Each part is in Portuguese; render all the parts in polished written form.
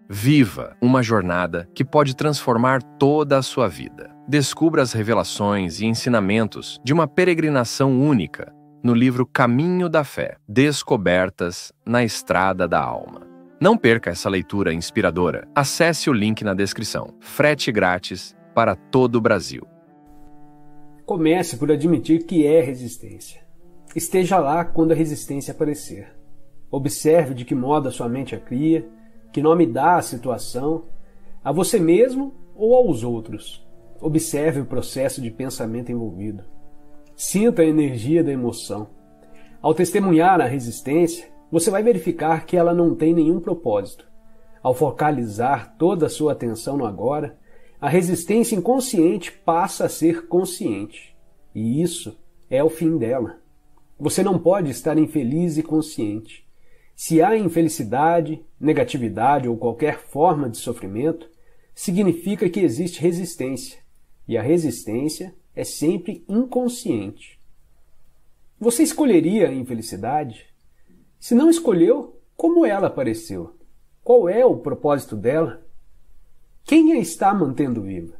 Viva uma jornada que pode transformar toda a sua vida. Descubra as revelações e ensinamentos de uma peregrinação única no livro Caminho da Fé, Descobertas na Estrada da Alma. Não perca essa leitura inspiradora. Acesse o link na descrição. Frete grátis para todo o Brasil. Comece por admitir que é resistência. Esteja lá quando a resistência aparecer. Observe de que modo a sua mente a cria, que nome dá à situação, a você mesmo ou aos outros. Observe o processo de pensamento envolvido. Sinta a energia da emoção. Ao testemunhar a resistência, você vai verificar que ela não tem nenhum propósito. Ao focalizar toda a sua atenção no agora, a resistência inconsciente passa a ser consciente. E isso é o fim dela. Você não pode estar infeliz e consciente. Se há infelicidade, negatividade ou qualquer forma de sofrimento, significa que existe resistência. E a resistência é sempre inconsciente. Você escolheria a infelicidade? Se não escolheu, como ela apareceu? Qual é o propósito dela? Quem a está mantendo viva?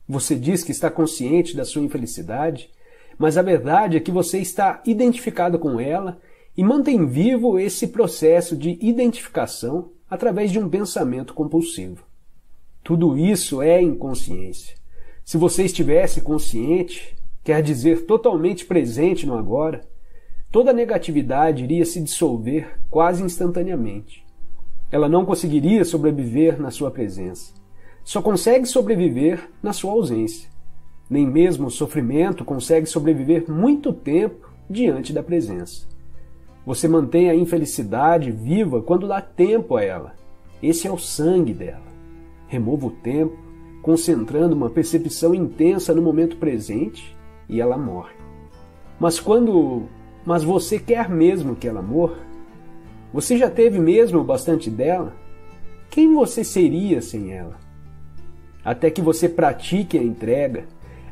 Você diz que está consciente da sua infelicidade, mas a verdade é que você está identificado com ela e mantém vivo esse processo de identificação através de um pensamento compulsivo. Tudo isso é inconsciência. Se você estivesse consciente, quer dizer totalmente presente no agora, toda negatividade iria se dissolver quase instantaneamente. Ela não conseguiria sobreviver na sua presença. Só consegue sobreviver na sua ausência. Nem mesmo o sofrimento consegue sobreviver muito tempo diante da presença. Você mantém a infelicidade viva quando dá tempo a ela. Esse é o sangue dela. Remova o tempo, concentrando uma percepção intensa no momento presente, e ela morre. Mas você quer mesmo que ela morra? Você já teve mesmo bastante dela? Quem você seria sem ela? Até que você pratique a entrega,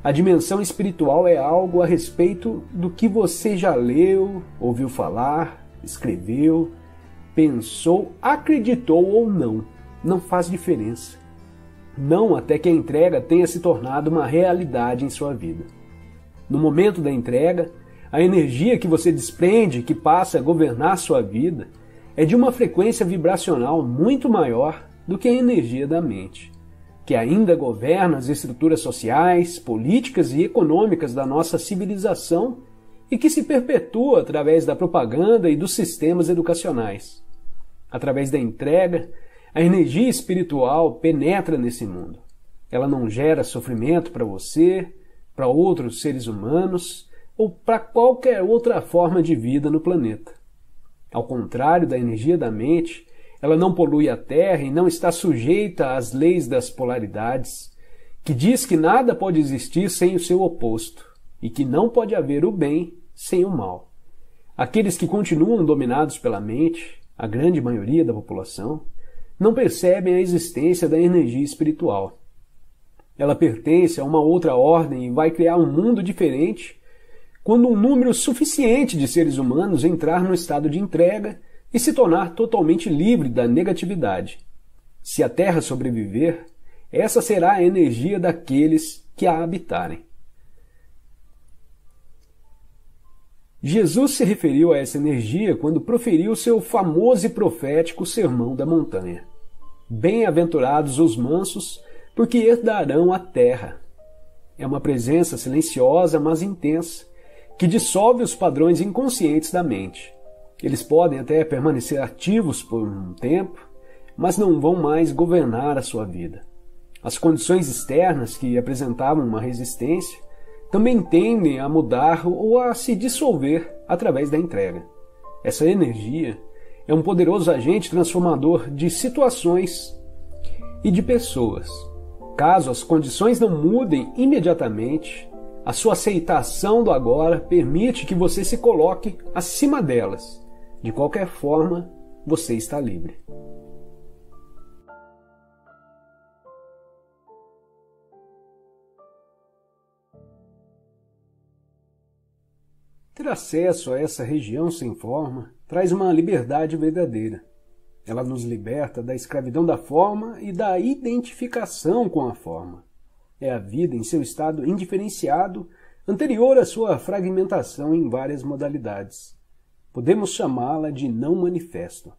a dimensão espiritual é algo a respeito do que você já leu, ouviu falar, escreveu, pensou, acreditou ou não. Não faz diferença. Não até que a entrega tenha se tornado uma realidade em sua vida. No momento da entrega, a energia que você desprende, que passa a governar sua vida, é de uma frequência vibracional muito maior do que a energia da mente, que ainda governa as estruturas sociais, políticas e econômicas da nossa civilização e que se perpetua através da propaganda e dos sistemas educacionais. Através da entrega, a energia espiritual penetra nesse mundo. Ela não gera sofrimento para você, para outros seres humanos ou para qualquer outra forma de vida no planeta. Ao contrário da energia da mente, ela não polui a Terra e não está sujeita às leis das polaridades, que diz que nada pode existir sem o seu oposto e que não pode haver o bem sem o mal. Aqueles que continuam dominados pela mente, a grande maioria da população, não percebem a existência da energia espiritual. Ela pertence a uma outra ordem e vai criar um mundo diferente quando um número suficiente de seres humanos entrar no estado de entrega e se tornar totalmente livre da negatividade. Se a Terra sobreviver, essa será a energia daqueles que a habitarem. Jesus se referiu a essa energia quando proferiu seu famoso e profético Sermão da Montanha. Bem-aventurados os mansos, porque herdarão a terra. É uma presença silenciosa, mas intensa, que dissolve os padrões inconscientes da mente. Eles podem até permanecer ativos por um tempo, mas não vão mais governar a sua vida. As condições externas que apresentavam uma resistência também tendem a mudar ou a se dissolver através da entrega. Essa energia é um poderoso agente transformador de situações e de pessoas. Caso as condições não mudem imediatamente, a sua aceitação do agora permite que você se coloque acima delas. De qualquer forma, você está livre. Ter acesso a essa região sem forma traz uma liberdade verdadeira. Ela nos liberta da escravidão da forma e da identificação com a forma. É a vida em seu estado indiferenciado, anterior à sua fragmentação em várias modalidades. Podemos chamá-la de não manifesto.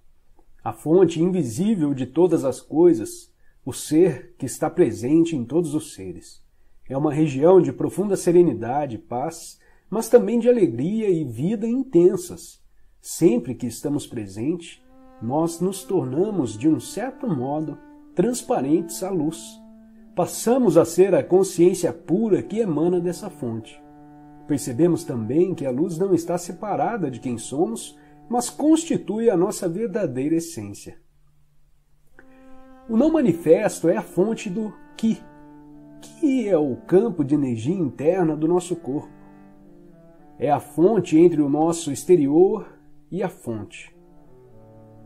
A fonte invisível de todas as coisas, o ser que está presente em todos os seres. É uma região de profunda serenidade e paz, mas também de alegria e vida intensas. Sempre que estamos presentes, nós nos tornamos, de um certo modo, transparentes à luz. Passamos a ser a consciência pura que emana dessa fonte. Percebemos também que a luz não está separada de quem somos, mas constitui a nossa verdadeira essência. O não manifesto é a fonte do Ki, que é o campo de energia interna do nosso corpo. É a fonte entre o nosso exterior e a fonte.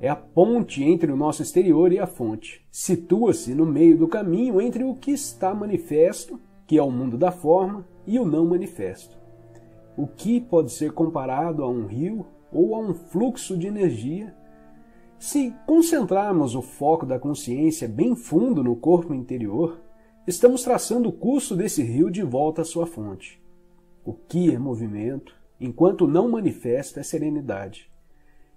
É a ponte entre o nosso exterior e a fonte. Situa-se no meio do caminho entre o que está manifesto, que é o mundo da forma, e o não manifesto. O que pode ser comparado a um rio ou a um fluxo de energia. Se concentrarmos o foco da consciência bem fundo no corpo interior, estamos traçando o curso desse rio de volta à sua fonte. O que é movimento, enquanto o não manifesto é serenidade.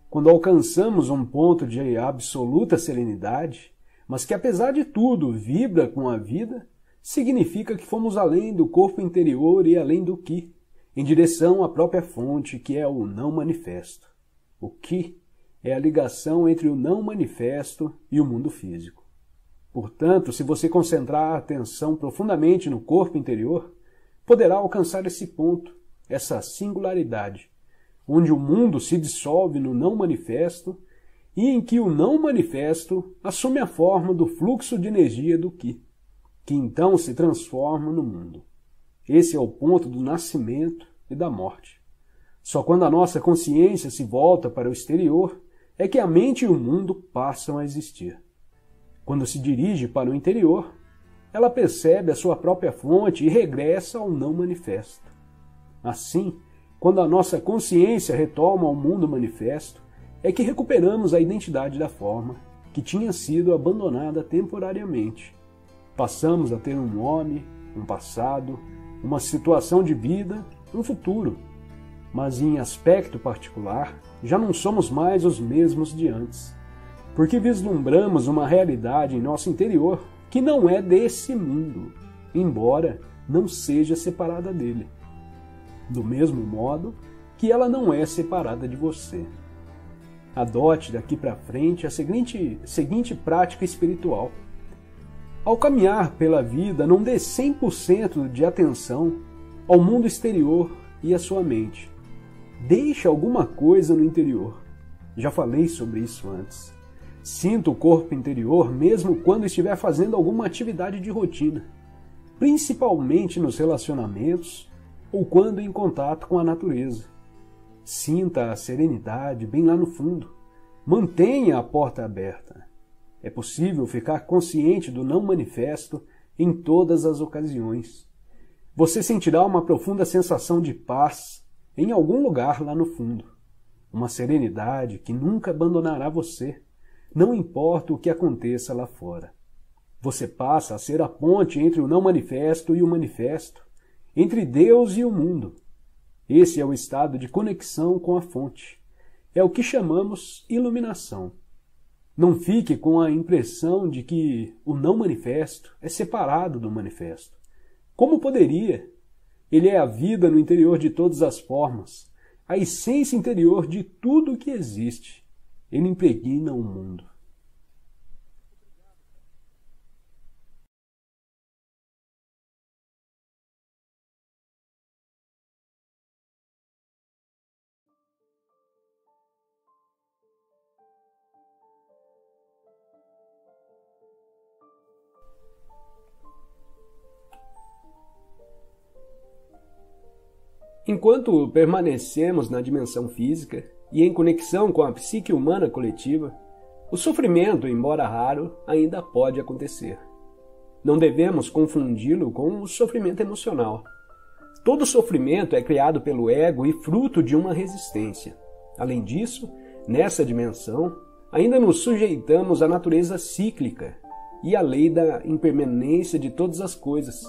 Quando alcançamos um ponto de absoluta serenidade, mas que apesar de tudo vibra com a vida, significa que fomos além do corpo interior e além do Ki, em direção à própria fonte, que é o não manifesto. O Ki é a ligação entre o não manifesto e o mundo físico. Portanto, se você concentrar a atenção profundamente no corpo interior, poderá alcançar esse ponto, essa singularidade, onde o mundo se dissolve no não manifesto e em que o não manifesto assume a forma do fluxo de energia do Ki, que então se transforma no mundo. Esse é o ponto do nascimento e da morte. Só quando a nossa consciência se volta para o exterior é que a mente e o mundo passam a existir. Quando se dirige para o interior, ela percebe a sua própria fonte e regressa ao não manifesto. Assim, quando a nossa consciência retoma ao mundo manifesto, é que recuperamos a identidade da forma, que tinha sido abandonada temporariamente. Passamos a ter um nome, um passado, uma situação de vida, um futuro. Mas em aspecto particular, já não somos mais os mesmos de antes, porque vislumbramos uma realidade em nosso interior que não é desse mundo, embora não seja separada dele. Do mesmo modo que ela não é separada de você. Adote daqui para frente a seguinte prática espiritual. Ao caminhar pela vida, não dê 100% de atenção ao mundo exterior e à sua mente. Deixe alguma coisa no interior. Já falei sobre isso antes. Sinta o corpo interior mesmo quando estiver fazendo alguma atividade de rotina, principalmente nos relacionamentos ou quando em contato com a natureza. Sinta a serenidade bem lá no fundo. Mantenha a porta aberta. É possível ficar consciente do não manifesto em todas as ocasiões. Você sentirá uma profunda sensação de paz em algum lugar lá no fundo. Uma serenidade que nunca abandonará você, não importa o que aconteça lá fora. Você passa a ser a ponte entre o não manifesto e o manifesto, entre Deus e o mundo. Esse é o estado de conexão com a fonte. É o que chamamos iluminação. Não fique com a impressão de que o não manifesto é separado do manifesto. Como poderia? Ele é a vida no interior de todas as formas, a essência interior de tudo o que existe. Ele impregna o mundo. Enquanto permanecemos na dimensão física e em conexão com a psique humana coletiva, o sofrimento, embora raro, ainda pode acontecer. Não devemos confundi-lo com o sofrimento emocional. Todo sofrimento é criado pelo ego e fruto de uma resistência. Além disso, nessa dimensão, ainda nos sujeitamos à natureza cíclica e à lei da impermanência de todas as coisas,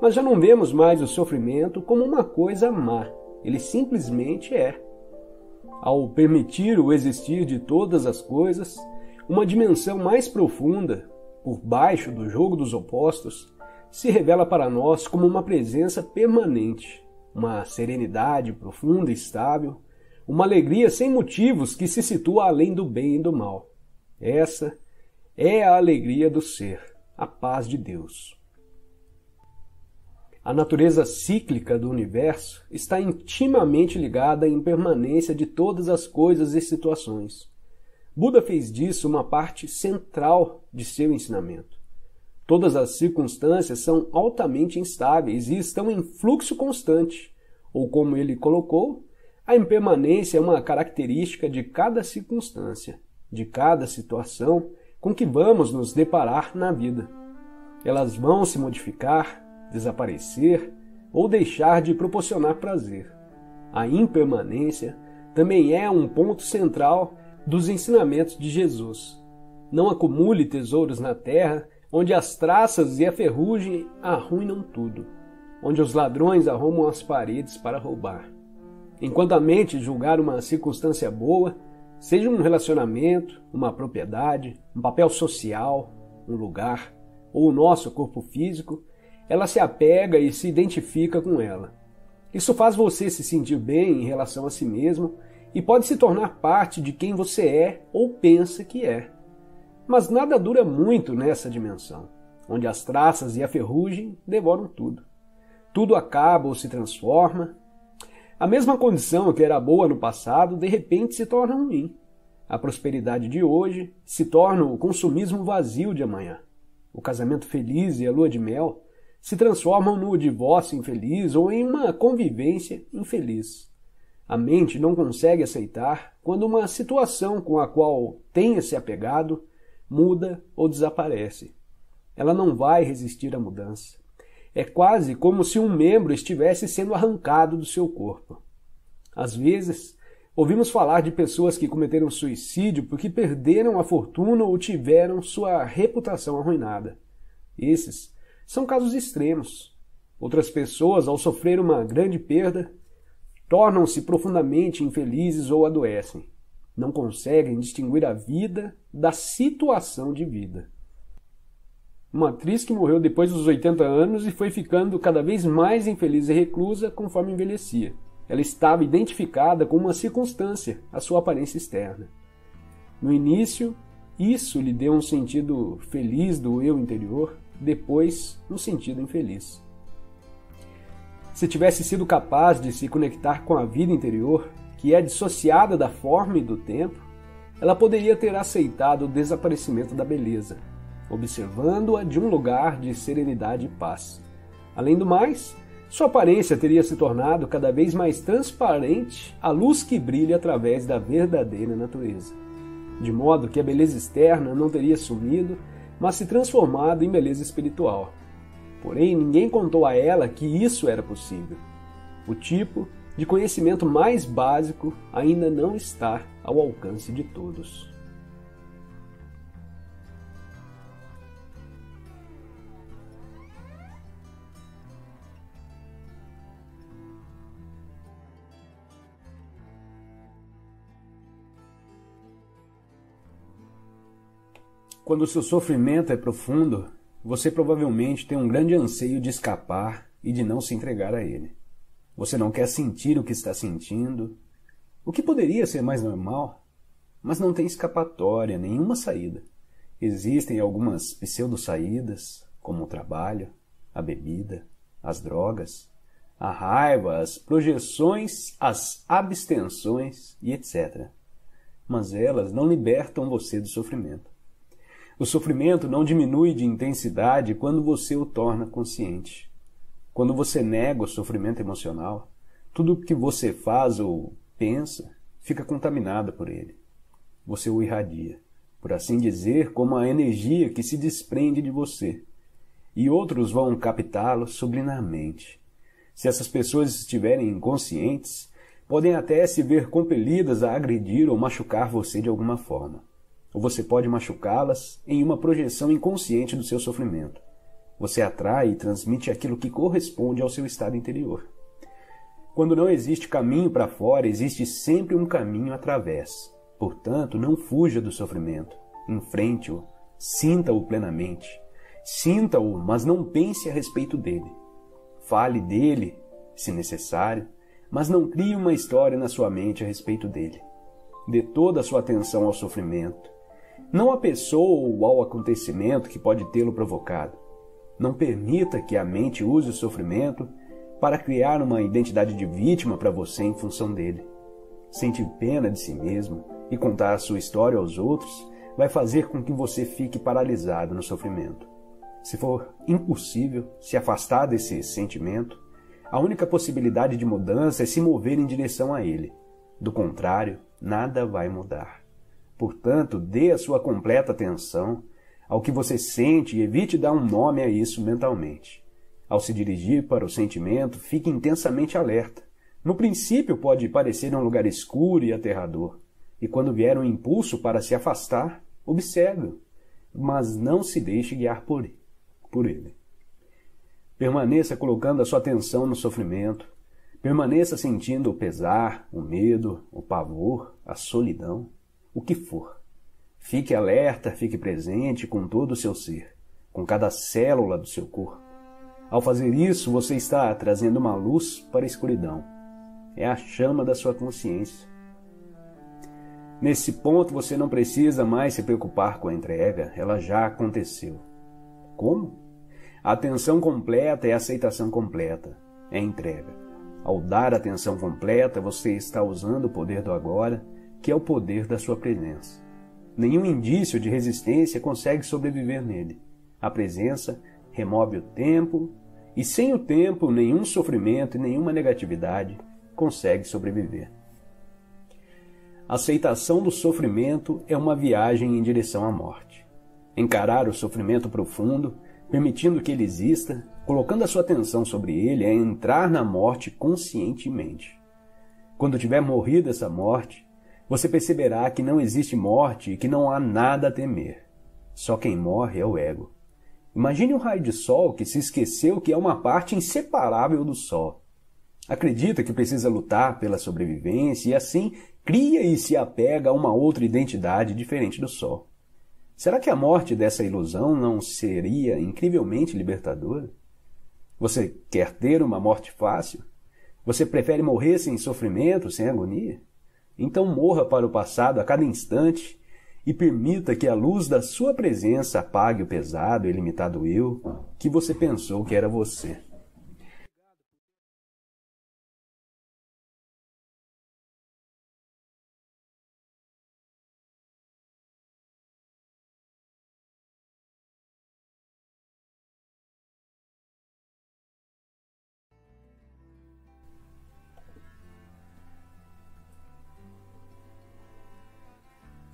mas já não vemos mais o sofrimento como uma coisa má, ele simplesmente é. Ao permitir o existir de todas as coisas, uma dimensão mais profunda, por baixo do jogo dos opostos, se revela para nós como uma presença permanente, uma serenidade profunda e estável, uma alegria sem motivos que se situa além do bem e do mal. Essa é a alegria do ser, a paz de Deus. A natureza cíclica do universo está intimamente ligada à impermanência de todas as coisas e situações. Buda fez disso uma parte central de seu ensinamento. Todas as circunstâncias são altamente instáveis e estão em fluxo constante, ou como ele colocou, a impermanência é uma característica de cada circunstância, de cada situação com que vamos nos deparar na vida. Elas vão se modificar, desaparecer ou deixar de proporcionar prazer. A impermanência também é um ponto central dos ensinamentos de Jesus. Não acumule tesouros na terra, onde as traças e a ferrugem arruinam tudo, onde os ladrões arrumam as paredes para roubar. Enquanto a mente julgar uma circunstância boa, seja um relacionamento, uma propriedade, um papel social, um lugar, ou o nosso corpo físico, ela se apega e se identifica com ela. Isso faz você se sentir bem em relação a si mesmo e pode se tornar parte de quem você é ou pensa que é. Mas nada dura muito nessa dimensão, onde as traças e a ferrugem devoram tudo. Tudo acaba ou se transforma. A mesma condição que era boa no passado, de repente se torna ruim. A prosperidade de hoje se torna o consumismo vazio de amanhã. O casamento feliz e a lua de mel se transformam no divórcio infeliz ou em uma convivência infeliz. A mente não consegue aceitar quando uma situação com a qual tenha se apegado muda ou desaparece. Ela não vai resistir à mudança. É quase como se um membro estivesse sendo arrancado do seu corpo. Às vezes, ouvimos falar de pessoas que cometeram suicídio porque perderam a fortuna ou tiveram sua reputação arruinada. Esses são casos extremos. Outras pessoas, ao sofrer uma grande perda, tornam-se profundamente infelizes ou adoecem. Não conseguem distinguir a vida da situação de vida. Uma atriz que morreu depois dos 80 anos e foi ficando cada vez mais infeliz e reclusa conforme envelhecia. Ela estava identificada com uma circunstância, a sua aparência externa. No início, isso lhe deu um sentido feliz do eu interior, depois, um sentido infeliz. Se tivesse sido capaz de se conectar com a vida interior, que é dissociada da forma e do tempo, ela poderia ter aceitado o desaparecimento da beleza, observando-a de um lugar de serenidade e paz. Além do mais, sua aparência teria se tornado cada vez mais transparente à luz que brilha através da verdadeira natureza, de modo que a beleza externa não teria sumido, mas se transformado em beleza espiritual. Porém, ninguém contou a ela que isso era possível. O tipo de conhecimento mais básico ainda não está ao alcance de todos. Quando o seu sofrimento é profundo, você provavelmente tem um grande anseio de escapar e de não se entregar a ele. Você não quer sentir o que está sentindo, o que poderia ser mais normal, mas não tem escapatória, nenhuma saída. Existem algumas pseudo-saídas, como o trabalho, a bebida, as drogas, a raiva, as projeções, as abstenções e etc. Mas elas não libertam você do sofrimento. O sofrimento não diminui de intensidade quando você o torna consciente. Quando você nega o sofrimento emocional, tudo o que você faz ou pensa fica contaminado por ele. Você o irradia, por assim dizer, como a energia que se desprende de você. E outros vão captá-lo subliminarmente. Se essas pessoas estiverem inconscientes, podem até se ver compelidas a agredir ou machucar você de alguma forma. ou você pode machucá-las em uma projeção inconsciente do seu sofrimento. Você atrai e transmite aquilo que corresponde ao seu estado interior. Quando não existe caminho para fora, existe sempre um caminho através. Portanto, não fuja do sofrimento. Enfrente-o, sinta-o plenamente. Sinta-o, mas não pense a respeito dele. Fale dele, se necessário, mas não crie uma história na sua mente a respeito dele. Dê toda a sua atenção ao sofrimento, não à pessoa ou ao acontecimento que pode tê-lo provocado. Não permita que a mente use o sofrimento para criar uma identidade de vítima para você em função dele. Sentir pena de si mesmo e contar a sua história aos outros vai fazer com que você fique paralisado no sofrimento. Se for impossível se afastar desse sentimento, a única possibilidade de mudança é se mover em direção a ele. Do contrário, nada vai mudar. Portanto, dê a sua completa atenção ao que você sente e evite dar um nome a isso mentalmente. Ao se dirigir para o sentimento, fique intensamente alerta. No princípio pode parecer um lugar escuro e aterrador, e quando vier um impulso para se afastar, observe-o, mas não se deixe guiar por ele. Permaneça colocando a sua atenção no sofrimento, permaneça sentindo o pesar, o medo, o pavor, a solidão, o que for. Fique alerta, fique presente com todo o seu ser, com cada célula do seu corpo. Ao fazer isso, você está trazendo uma luz para a escuridão. É a chama da sua consciência. Nesse ponto, você não precisa mais se preocupar com a entrega, ela já aconteceu. Como? A atenção completa é a aceitação completa, é a entrega. Ao dar atenção completa, você está usando o poder do agora, que é o poder da sua presença. Nenhum indício de resistência consegue sobreviver nele. A presença remove o tempo, e sem o tempo, nenhum sofrimento e nenhuma negatividade consegue sobreviver. A aceitação do sofrimento é uma viagem em direção à morte. Encarar o sofrimento profundo, permitindo que ele exista, colocando a sua atenção sobre ele, é entrar na morte conscientemente. Quando tiver morrido essa morte, você perceberá que não existe morte e que não há nada a temer. Só quem morre é o ego. Imagine um raio de sol que se esqueceu que é uma parte inseparável do sol. Acredita que precisa lutar pela sobrevivência e assim cria e se apega a uma outra identidade diferente do sol. Será que a morte dessa ilusão não seria incrivelmente libertadora? Você quer ter uma morte fácil? Você prefere morrer sem sofrimento, sem agonia? Então morra para o passado a cada instante e permita que a luz da sua presença apague o pesado e limitado eu que você pensou que era você.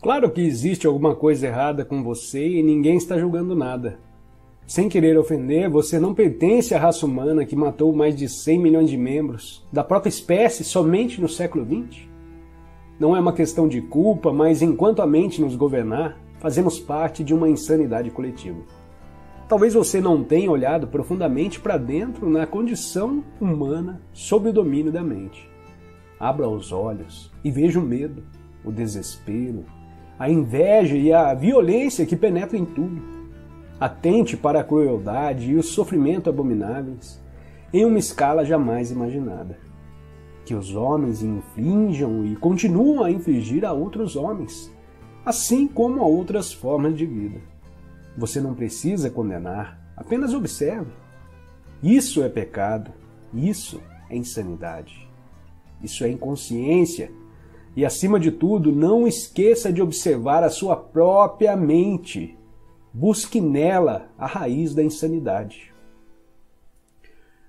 Claro que existe alguma coisa errada com você e ninguém está julgando nada. Sem querer ofender, você não pertence à raça humana que matou mais de 100 milhões de membros da própria espécie somente no século XX? Não é uma questão de culpa, mas enquanto a mente nos governar, fazemos parte de uma insanidade coletiva. Talvez você não tenha olhado profundamente para dentro na condição humana sob o domínio da mente. Abra os olhos e veja o medo, o desespero, a inveja e a violência que penetram em tudo. Atente para a crueldade e o sofrimento abomináveis em uma escala jamais imaginada, que os homens infligem e continuam a infligir a outros homens, assim como a outras formas de vida. Você não precisa condenar, apenas observe. Isso é pecado, isso é insanidade, isso é inconsciência. E, acima de tudo, não esqueça de observar a sua própria mente. Busque nela a raiz da insanidade.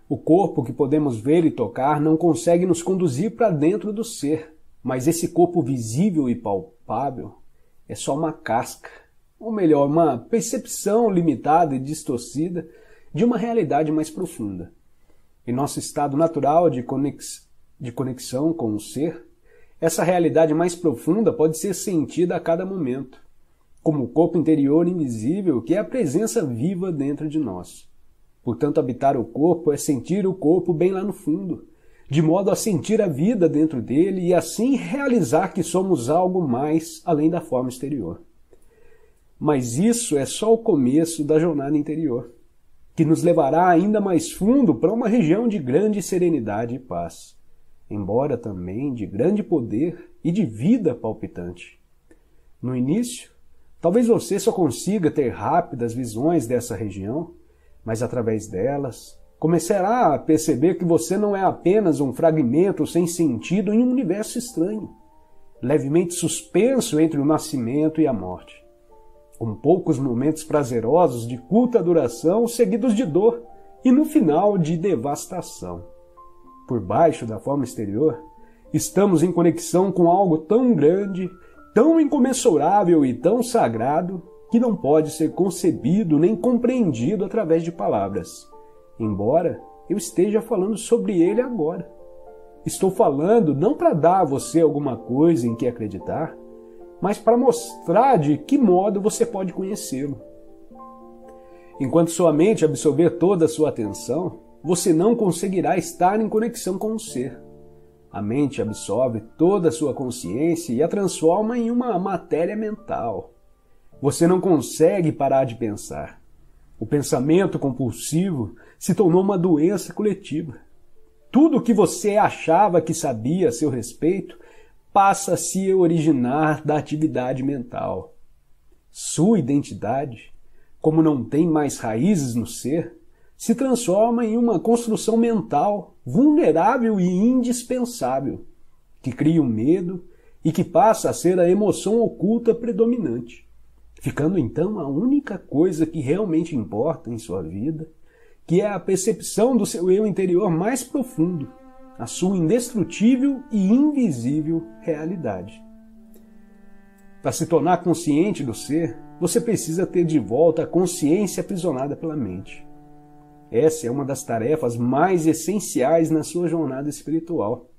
O corpo que podemos ver e tocar não consegue nos conduzir para dentro do ser, mas esse corpo visível e palpável é só uma casca, ou melhor, uma percepção limitada e distorcida de uma realidade mais profunda. Em nosso estado natural de conexão com o ser, essa realidade mais profunda pode ser sentida a cada momento. como o corpo interior invisível, que é a presença viva dentro de nós. Portanto, habitar o corpo é sentir o corpo bem lá no fundo, de modo a sentir a vida dentro dele e assim realizar que somos algo mais além da forma exterior. Mas isso é só o começo da jornada interior, que nos levará ainda mais fundo para uma região de grande serenidade e paz, embora também de grande poder e de vida palpitante. No início, talvez você só consiga ter rápidas visões dessa região, mas através delas, começará a perceber que você não é apenas um fragmento sem sentido em um universo estranho, levemente suspenso entre o nascimento e a morte, com poucos momentos prazerosos de curta duração seguidos de dor e no final de devastação. Por baixo da forma exterior, estamos em conexão com algo tão grande, tão incomensurável e tão sagrado que não pode ser concebido nem compreendido através de palavras, embora eu esteja falando sobre ele agora. Estou falando não para dar a você alguma coisa em que acreditar, mas para mostrar de que modo você pode conhecê-lo. Enquanto sua mente absorver toda a sua atenção, você não conseguirá estar em conexão com o ser. A mente absorve toda a sua consciência e a transforma em uma matéria mental. Você não consegue parar de pensar. O pensamento compulsivo se tornou uma doença coletiva. Tudo o que você achava que sabia a seu respeito passa a se originar da atividade mental. Sua identidade, como não tem mais raízes no ser, se transforma em uma construção mental vulnerável e indispensável, que cria o medo e que passa a ser a emoção oculta predominante, ficando então a única coisa que realmente importa em sua vida, que é a percepção do seu eu interior mais profundo, a sua indestrutível e invisível realidade. Para se tornar consciente do ser, você precisa ter de volta a consciência aprisionada pela mente. Essa é uma das tarefas mais essenciais na sua jornada espiritual.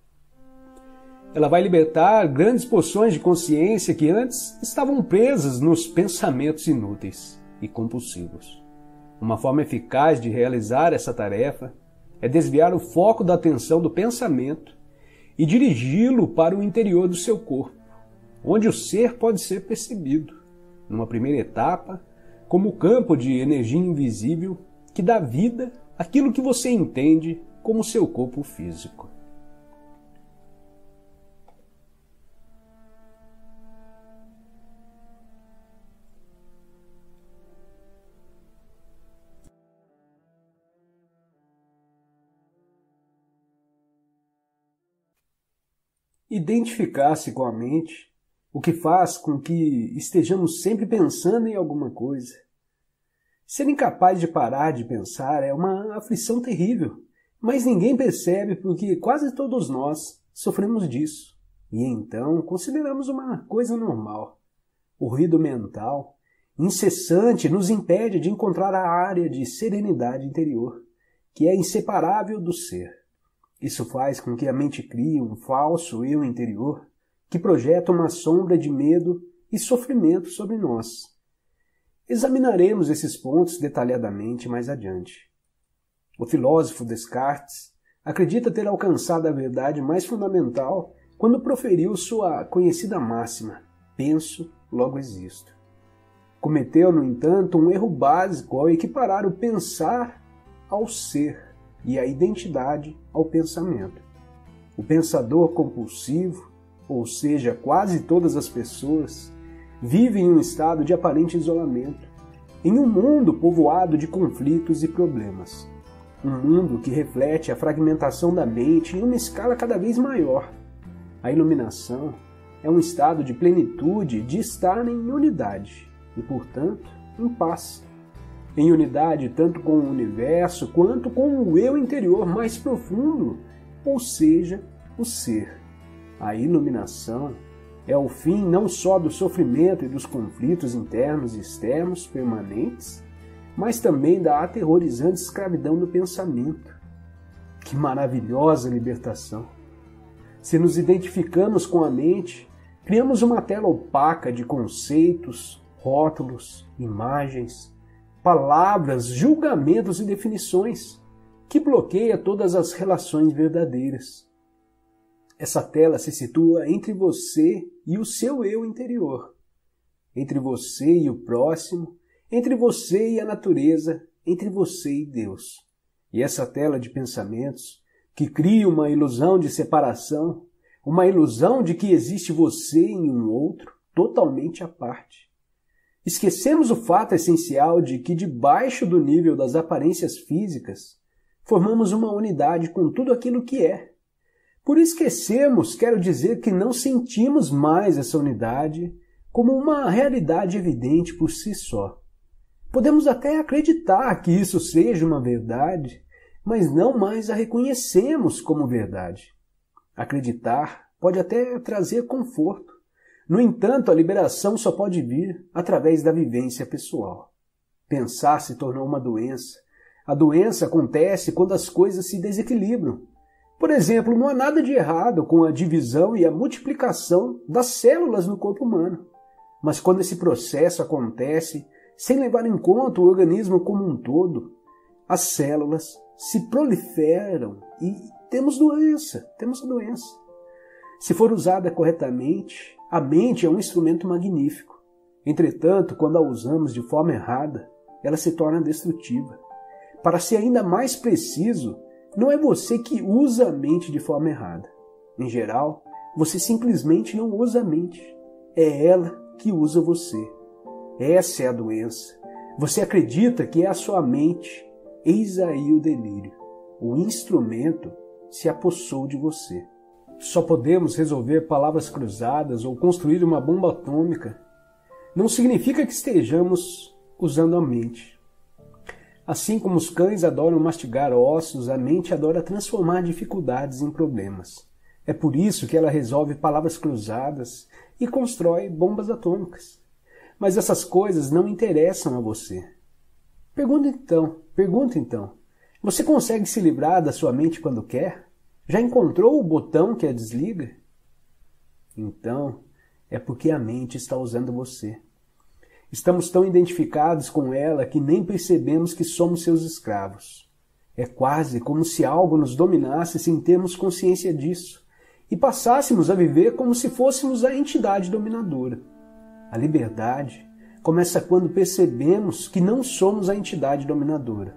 Ela vai libertar grandes porções de consciência que antes estavam presas nos pensamentos inúteis e compulsivos. Uma forma eficaz de realizar essa tarefa é desviar o foco da atenção do pensamento e dirigi-lo para o interior do seu corpo, onde o ser pode ser percebido, numa primeira etapa, como o campo de energia invisível que dá vida àquilo que você entende como seu corpo físico. Identificar-se com a mente, o que faz com que estejamos sempre pensando em alguma coisa. Ser incapaz de parar de pensar é uma aflição terrível, mas ninguém percebe porque quase todos nós sofremos disso, e então consideramos uma coisa normal. O ruído mental incessante nos impede de encontrar a área de serenidade interior, que é inseparável do ser. Isso faz com que a mente crie um falso eu interior que projeta uma sombra de medo e sofrimento sobre nós. Examinaremos esses pontos detalhadamente mais adiante. O filósofo Descartes acredita ter alcançado a verdade mais fundamental quando proferiu sua conhecida máxima: penso, logo existo. Cometeu, no entanto, um erro básico ao equiparar o pensar ao ser e a identidade ao pensamento. O pensador compulsivo, ou seja, quase todas as pessoas, vive em um estado de aparente isolamento, em um mundo povoado de conflitos e problemas. Um mundo que reflete a fragmentação da mente em uma escala cada vez maior. A iluminação é um estado de plenitude, de estar em unidade e, portanto, em paz. Em unidade tanto com o universo quanto com o eu interior mais profundo, ou seja, o ser. A iluminação é o fim não só do sofrimento e dos conflitos internos e externos permanentes, mas também da aterrorizante escravidão do pensamento. Que maravilhosa libertação! Se nos identificamos com a mente, criamos uma tela opaca de conceitos, rótulos, imagens, palavras, julgamentos e definições, que bloqueia todas as relações verdadeiras. Essa tela se situa entre você e o seu eu interior, entre você e o próximo, entre você e a natureza, entre você e Deus. E essa tela de pensamentos, que cria uma ilusão de separação, uma ilusão de que existe você em um outro, totalmente à parte. Esquecemos o fato essencial de que, debaixo do nível das aparências físicas, formamos uma unidade com tudo aquilo que é. Por esquecemos, quero dizer que não sentimos mais essa unidade como uma realidade evidente por si só. Podemos até acreditar que isso seja uma verdade, mas não mais a reconhecemos como verdade. Acreditar pode até trazer conforto. No entanto, a liberação só pode vir através da vivência pessoal. Pensar se tornou uma doença. A doença acontece quando as coisas se desequilibram. Por exemplo, não há nada de errado com a divisão e a multiplicação das células no corpo humano. Mas quando esse processo acontece sem levar em conta o organismo como um todo, as células se proliferam e temos a doença. Se for usada corretamente, a mente é um instrumento magnífico. Entretanto, quando a usamos de forma errada, ela se torna destrutiva. Para ser ainda mais preciso, não é você que usa a mente de forma errada. Em geral, você simplesmente não usa a mente. É ela que usa você. Essa é a doença. Você acredita que é a sua mente. Eis aí o delírio. O instrumento se apossou de você. Só podemos resolver palavras cruzadas ou construir uma bomba atômica. Não significa que estejamos usando a mente. Assim como os cães adoram mastigar ossos, a mente adora transformar dificuldades em problemas. É por isso que ela resolve palavras cruzadas e constrói bombas atômicas. Mas essas coisas não interessam a você. Pergunta então, você consegue se livrar da sua mente quando quer? Já encontrou o botão que a desliga? Então, é porque a mente está usando você. Estamos tão identificados com ela que nem percebemos que somos seus escravos. É quase como se algo nos dominasse sem termos consciência disso e passássemos a viver como se fôssemos a entidade dominadora. A liberdade começa quando percebemos que não somos a entidade dominadora,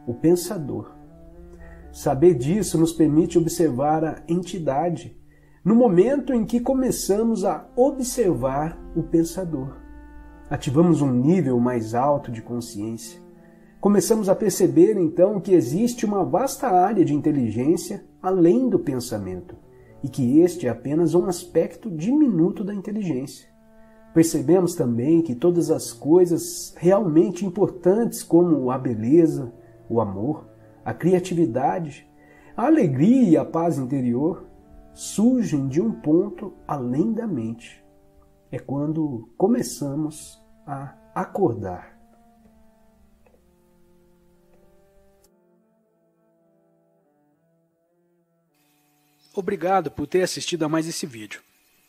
o pensador. Saber disso nos permite observar a entidade no momento em que começamos a observar o pensador. Ativamos um nível mais alto de consciência. Começamos a perceber, então, que existe uma vasta área de inteligência além do pensamento e que este é apenas um aspecto diminuto da inteligência. Percebemos também que todas as coisas realmente importantes, como a beleza, o amor, a criatividade, a alegria e a paz interior, surgem de um ponto além da mente. É quando começamos a acordar. Obrigado por ter assistido a mais esse vídeo.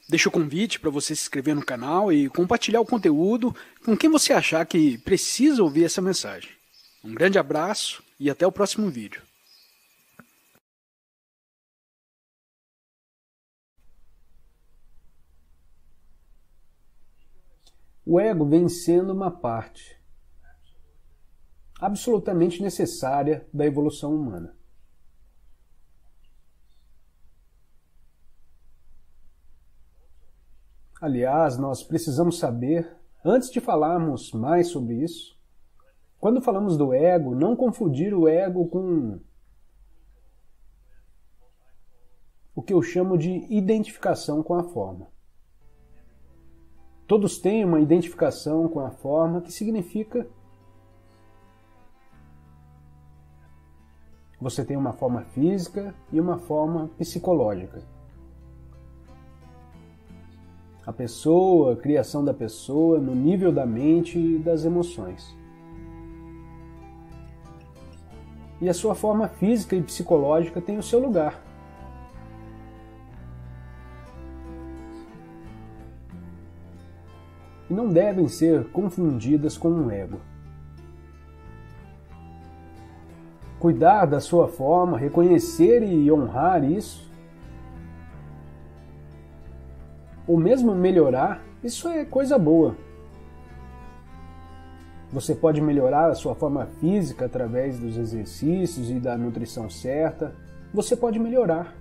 Deixo o convite para você se inscrever no canal e compartilhar o conteúdo com quem você achar que precisa ouvir essa mensagem. Um grande abraço e até o próximo vídeo. O ego vem sendo uma parte absolutamente necessária da evolução humana. Aliás, nós precisamos saber, antes de falarmos mais sobre isso, quando falamos do ego, não confundir o ego com o que eu chamo de identificação com a forma. Todos têm uma identificação com a forma que significa você tem uma forma física e uma forma psicológica. A pessoa, a criação da pessoa no nível da mente e das emoções. E a sua forma física e psicológica tem o seu lugar. e não devem ser confundidas com um ego. Cuidar da sua forma, reconhecer e honrar isso, ou mesmo melhorar, isso é coisa boa. Você pode melhorar a sua forma física através dos exercícios e da nutrição certa. Você pode melhorar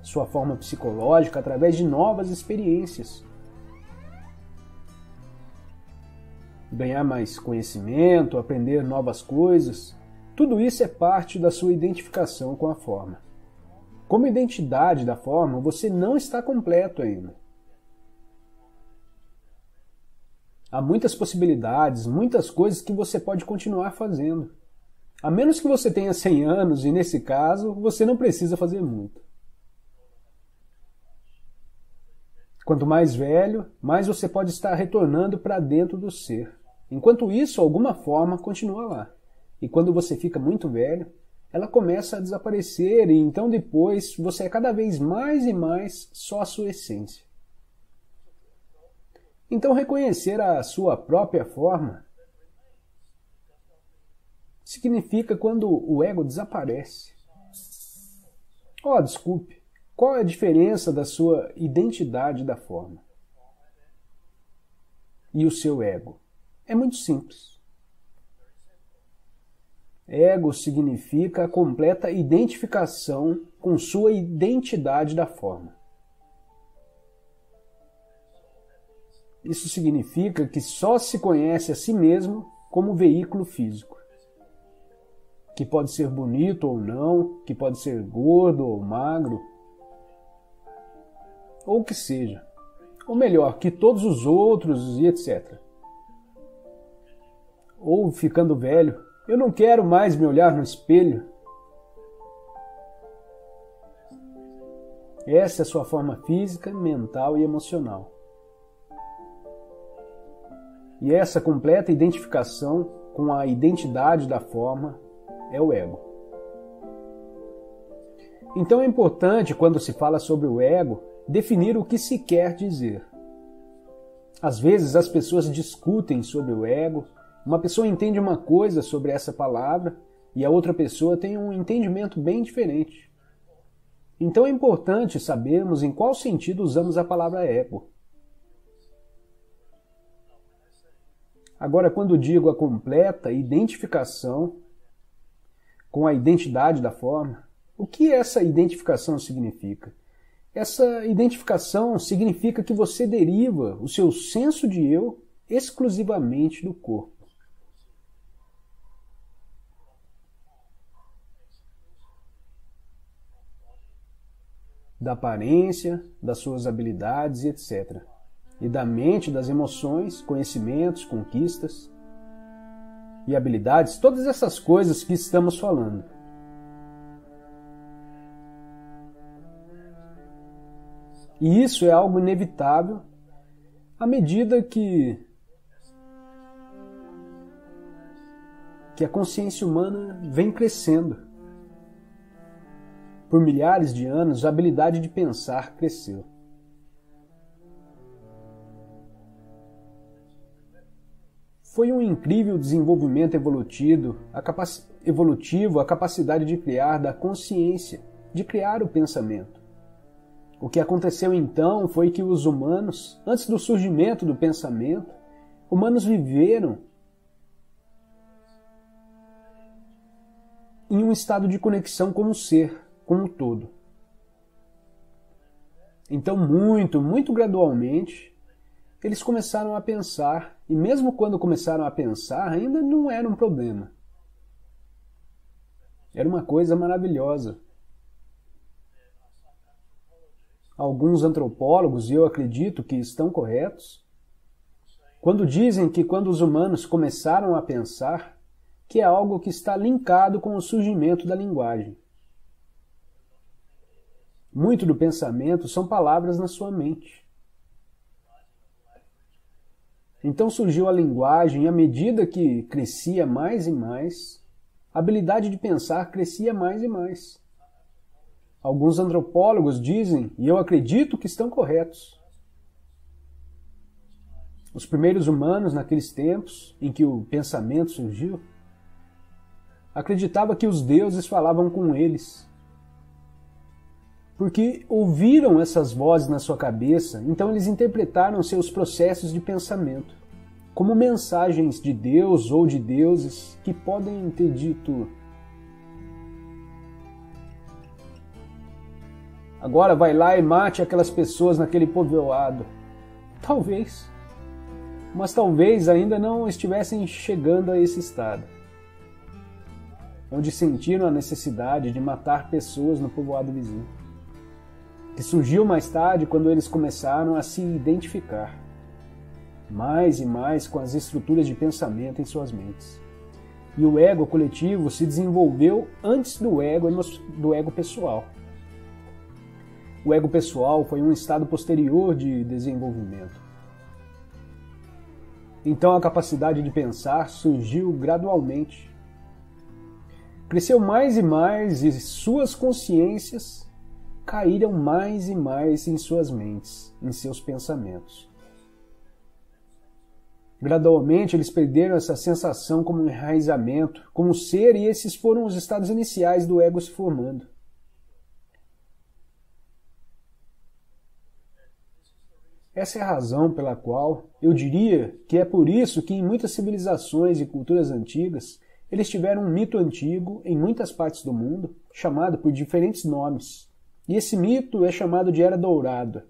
sua forma psicológica através de novas experiências. Ganhar mais conhecimento, aprender novas coisas, tudo isso é parte da sua identificação com a forma. Como identidade da forma, você não está completo ainda. Há muitas possibilidades, muitas coisas que você pode continuar fazendo. A menos que você tenha 100 anos, e nesse caso, você não precisa fazer muito. Quanto mais velho, mais você pode estar retornando para dentro do ser. Enquanto isso, alguma forma continua lá. E quando você fica muito velho, ela começa a desaparecer e então depois você é cada vez mais e mais só a sua essência. Então reconhecer a sua própria forma significa quando o ego desaparece. Oh, desculpe, qual é a diferença da sua identidade da forma e o seu ego? É muito simples. Ego significa a completa identificação com sua identidade da forma. Isso significa que só se conhece a si mesmo como veículo físico, que pode ser bonito ou não, que pode ser gordo ou magro, ou que seja, ou melhor, que todos os outros e etc. Ou ficando velho, eu não quero mais me olhar no espelho. Essa é a sua forma física, mental e emocional. E essa completa identificação com a identidade da forma é o ego. Então é importante, quando se fala sobre o ego, definir o que se quer dizer. Às vezes as pessoas discutem sobre o ego, uma pessoa entende uma coisa sobre essa palavra e a outra pessoa tem um entendimento bem diferente. Então é importante sabermos em qual sentido usamos a palavra ego. Agora, quando digo a completa identificação com a identidade da forma, o que essa identificação significa? Essa identificação significa que você deriva o seu senso de eu exclusivamente do corpo. Da aparência, das suas habilidades e etc. E da mente, das emoções, conhecimentos, conquistas e habilidades, todas essas coisas que estamos falando. E isso é algo inevitável à medida que a consciência humana vem crescendo. Por milhares de anos, a habilidade de pensar cresceu. Foi um incrível desenvolvimento evolutivo, a capacidade de criar da consciência, de criar o pensamento. O que aconteceu então foi que os humanos, antes do surgimento do pensamento, humanos viveram em um estado de conexão com o ser, com o todo. Então, muito gradualmente, eles começaram a pensar, e mesmo quando começaram a pensar, ainda não era um problema. Era uma coisa maravilhosa. Alguns antropólogos, e eu acredito que estão corretos, quando dizem que quando os humanos começaram a pensar, que é algo que está linkado com o surgimento da linguagem. Muito do pensamento são palavras na sua mente. Então surgiu a linguagem e à medida que crescia mais e mais, a habilidade de pensar crescia mais e mais. Alguns antropólogos dizem, e eu acredito que estão corretos, Os primeiros humanos, naqueles tempos em que o pensamento surgiu, acreditavam que os deuses falavam com eles. Porque ouviram essas vozes na sua cabeça, então eles interpretaram seus processos de pensamento como mensagens de Deus ou de deuses que podem ter dito: agora vai lá e mate aquelas pessoas naquele povoado. Talvez. Mas talvez ainda não estivessem chegando a esse estado, onde sentiram a necessidade de matar pessoas no povoado vizinho, que surgiu mais tarde quando eles começaram a se identificar mais e mais com as estruturas de pensamento em suas mentes. E o ego coletivo se desenvolveu antes do ego pessoal. O ego pessoal foi um estado posterior de desenvolvimento. Então a capacidade de pensar surgiu gradualmente. Cresceu mais e suas consciências caíram mais e mais em suas mentes, em seus pensamentos. Gradualmente eles perderam essa sensação como um enraizamento, como ser, e esses foram os estados iniciais do ego se formando. Essa é a razão pela qual eu diria que é por isso que em muitas civilizações e culturas antigas eles tiveram um mito antigo em muitas partes do mundo, chamado por diferentes nomes. E esse mito é chamado de Era Dourada.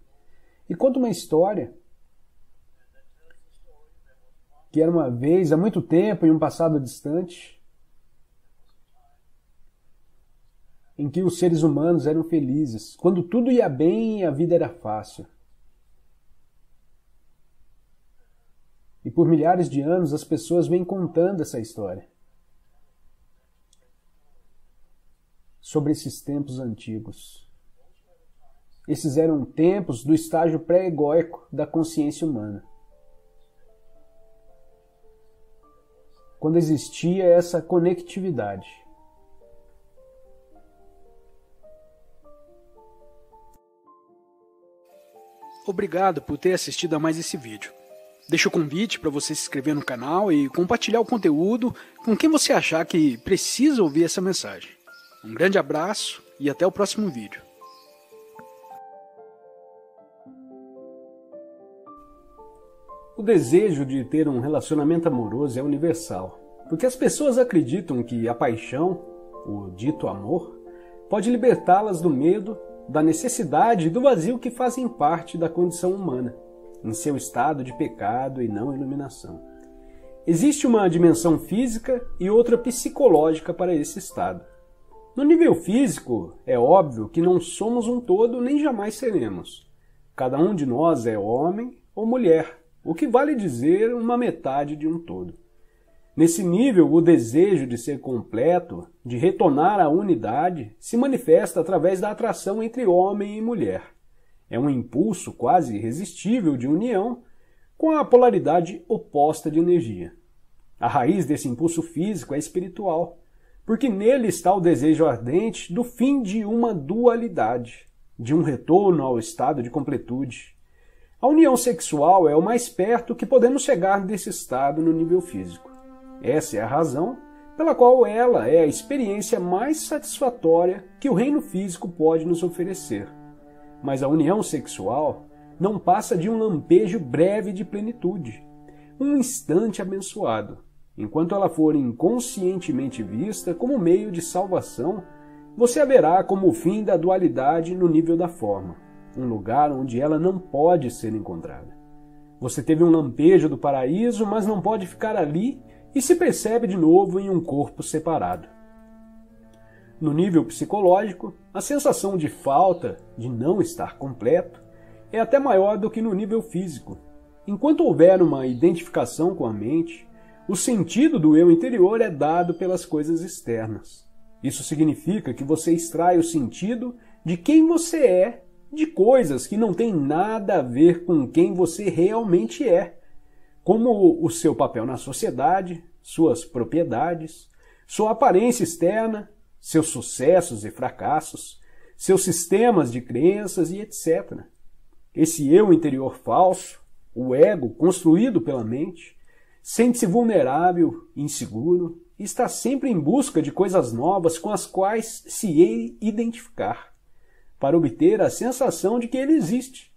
E conta uma história que era uma vez, há muito tempo, em um passado distante, em que os seres humanos eram felizes, quando tudo ia bem e a vida era fácil. E por milhares de anos as pessoas vêm contando essa história sobre esses tempos antigos. Esses eram tempos do estágio pré-egóico da consciência humana, quando existia essa conectividade. Obrigado por ter assistido a mais esse vídeo. Deixo o convite para você se inscrever no canal e compartilhar o conteúdo com quem você achar que precisa ouvir essa mensagem. Um grande abraço e até o próximo vídeo. O desejo de ter um relacionamento amoroso é universal, porque as pessoas acreditam que a paixão, o dito amor, pode libertá-las do medo, da necessidade e do vazio que fazem parte da condição humana, em seu estado de pecado e não iluminação. Existe uma dimensão física e outra psicológica para esse estado. No nível físico, é óbvio que não somos um todo nem jamais seremos. Cada um de nós é homem ou mulher, o que vale dizer uma metade de um todo. Nesse nível, o desejo de ser completo, de retornar à unidade, se manifesta através da atração entre homem e mulher. É um impulso quase irresistível de união com a polaridade oposta de energia. A raiz desse impulso físico é espiritual, porque nele está o desejo ardente do fim de uma dualidade, de um retorno ao estado de completude. A união sexual é o mais perto que podemos chegar desse estado no nível físico. Essa é a razão pela qual ela é a experiência mais satisfatória que o reino físico pode nos oferecer. Mas a união sexual não passa de um lampejo breve de plenitude, um instante abençoado. Enquanto ela for inconscientemente vista como meio de salvação, você a verá como o fim da dualidade no nível da forma, um lugar onde ela não pode ser encontrada. Você teve um lampejo do paraíso, mas não pode ficar ali e se percebe de novo em um corpo separado. No nível psicológico, a sensação de falta, de não estar completo, é até maior do que no nível físico. Enquanto houver uma identificação com a mente, o sentido do eu interior é dado pelas coisas externas. Isso significa que você extrai o sentido de quem você é de coisas que não têm nada a ver com quem você realmente é, como o seu papel na sociedade, suas propriedades, sua aparência externa, seus sucessos e fracassos, seus sistemas de crenças e etc. Esse eu interior falso, O ego, construído pela mente, sente-se vulnerável, inseguro e está sempre em busca de coisas novas com as quais se identificar, para obter a sensação de que ele existe.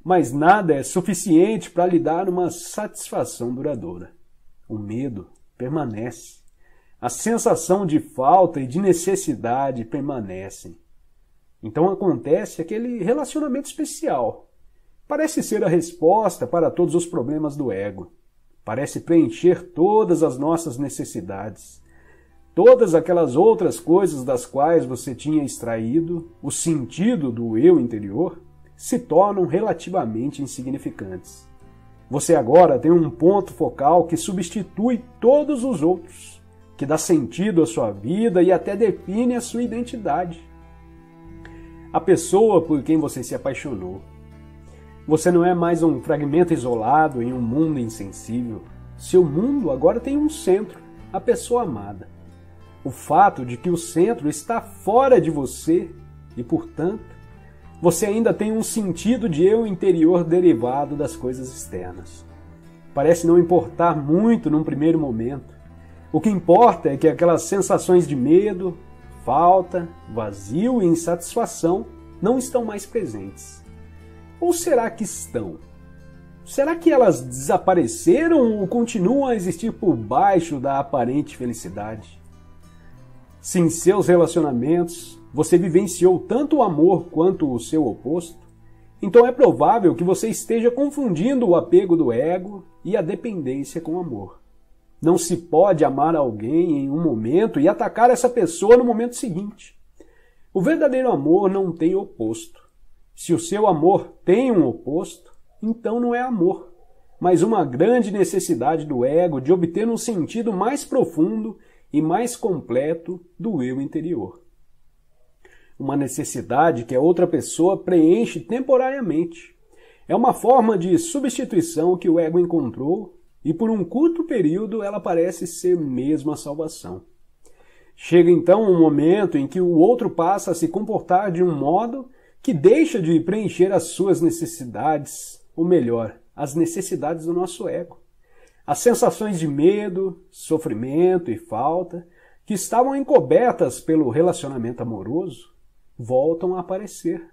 Mas nada é suficiente para lhe dar uma satisfação duradoura. O medo permanece. A sensação de falta e de necessidade permanecem. Então acontece aquele relacionamento especial. Parece ser a resposta para todos os problemas do ego. Parece preencher todas as nossas necessidades. Todas aquelas outras coisas das quais você tinha extraído o sentido do eu interior se tornam relativamente insignificantes. Você agora tem um ponto focal que substitui todos os outros, que dá sentido à sua vida e até define a sua identidade. A pessoa por quem você se apaixonou. Você não é mais um fragmento isolado em um mundo insensível. Seu mundo agora tem um centro, a pessoa amada. O fato de que o centro está fora de você e, portanto, você ainda tem um sentido de eu interior derivado das coisas externas. Parece não importar muito num primeiro momento. O que importa é que aquelas sensações de medo, falta, vazio e insatisfação não estão mais presentes. Ou será que estão? Será que elas desapareceram ou continuam a existir por baixo da aparente felicidade? Se em seus relacionamentos você vivenciou tanto o amor quanto o seu oposto, então é provável que você esteja confundindo o apego do ego e a dependência com o amor. Não se pode amar alguém em um momento e atacar essa pessoa no momento seguinte. O verdadeiro amor não tem oposto. Se o seu amor tem um oposto, então não é amor, mas uma grande necessidade do ego de obter um sentido mais profundo e mais completo do eu interior. Uma necessidade que a outra pessoa preenche temporariamente. É uma forma de substituição que o ego encontrou e por um curto período ela parece ser mesmo a salvação. Chega então um momento em que o outro passa a se comportar de um modo que deixa de preencher as suas necessidades, ou melhor, as necessidades do nosso ego. As sensações de medo, sofrimento e falta, que estavam encobertas pelo relacionamento amoroso, voltam a aparecer,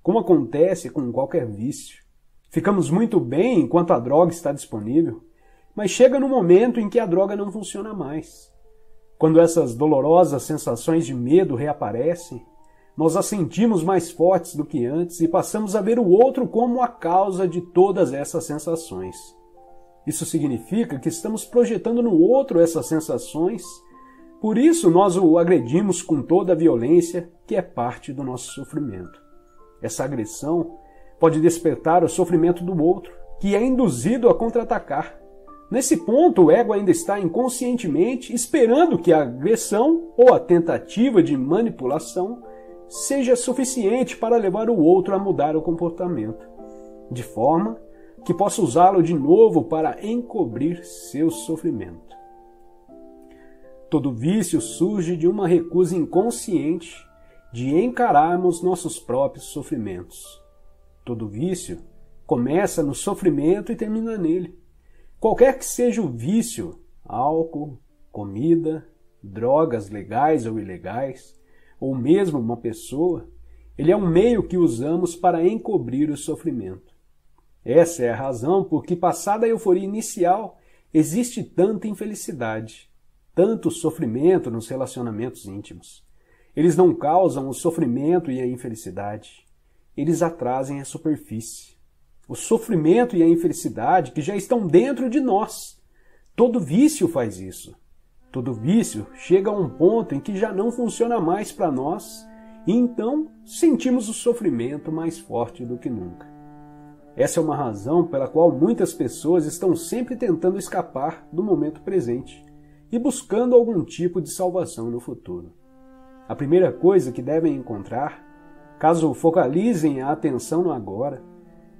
como acontece com qualquer vício. Ficamos muito bem enquanto a droga está disponível, mas chega no momento em que a droga não funciona mais. Quando essas dolorosas sensações de medo reaparecem, nós as sentimos mais fortes do que antes e passamos a ver o outro como a causa de todas essas sensações. Isso significa que estamos projetando no outro essas sensações, por isso nós o agredimos com toda a violência que é parte do nosso sofrimento. Essa agressão pode despertar o sofrimento do outro, que é induzido a contra-atacar. Nesse ponto, o ego ainda está inconscientemente esperando que a agressão ou a tentativa de manipulação seja suficiente para levar o outro a mudar o comportamento, de forma que possa usá-lo de novo para encobrir seu sofrimento. Todo vício surge de uma recusa inconsciente de encararmos nossos próprios sofrimentos. Todo vício começa no sofrimento e termina nele. Qualquer que seja o vício, álcool, comida, drogas legais ou ilegais, ou mesmo uma pessoa, ele é um meio que usamos para encobrir o sofrimento. Essa é a razão por que, passada a euforia inicial, existe tanta infelicidade, tanto sofrimento nos relacionamentos íntimos. Eles não causam o sofrimento e a infelicidade, eles atrasem a superfície. O sofrimento e a infelicidade que já estão dentro de nós. Todo vício faz isso. Todo vício chega a um ponto em que já não funciona mais para nós e então sentimos o sofrimento mais forte do que nunca. Essa é uma razão pela qual muitas pessoas estão sempre tentando escapar do momento presente e buscando algum tipo de salvação no futuro. A primeira coisa que devem encontrar, caso focalizem a atenção no agora,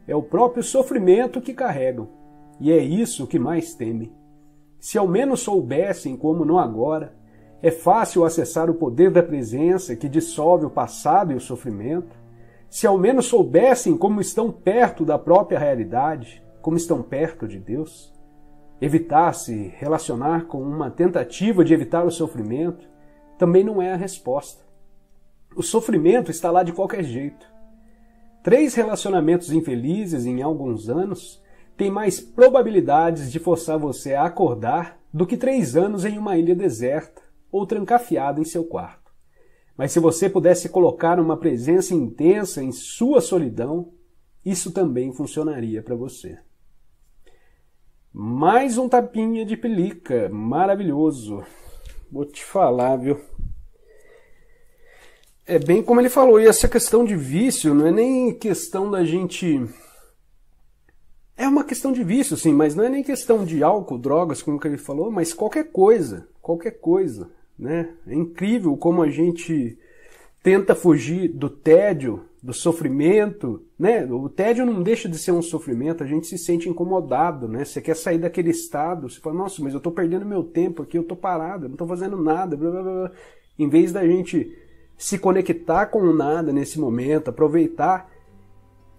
é o próprio sofrimento que carregam, e é isso que mais temem. Se ao menos soubessem como no agora, é fácil acessar o poder da presença que dissolve o passado e o sofrimento, Se ao menos soubessem como estão perto da própria realidade, como estão perto de Deus, evitar se relacionar com uma tentativa de evitar o sofrimento também não é a resposta. O sofrimento está lá de qualquer jeito. 3 relacionamentos infelizes em alguns anos têm mais probabilidades de forçar você a acordar do que 3 anos em uma ilha deserta ou trancafiado em seu quarto. Mas se você pudesse colocar uma presença intensa em sua solidão, isso também funcionaria para você. Mais um tapinha de pelica, maravilhoso. Vou te falar, viu? É bem como ele falou, e essa questão de vício não é nem questão da gente... É uma questão de vício, sim, mas não é nem questão de álcool, drogas, como que ele falou, mas qualquer coisa, né? É incrível como a gente tenta fugir do tédio, do sofrimento, né? O tédio não deixa de ser um sofrimento, a gente se sente incomodado, né? Você quer sair daquele estado, você fala, nossa, mas eu tô perdendo meu tempo aqui, eu tô parado, eu não tô fazendo nada, blá, blá, blá. Em vez da gente se conectar com o nada nesse momento, aproveitar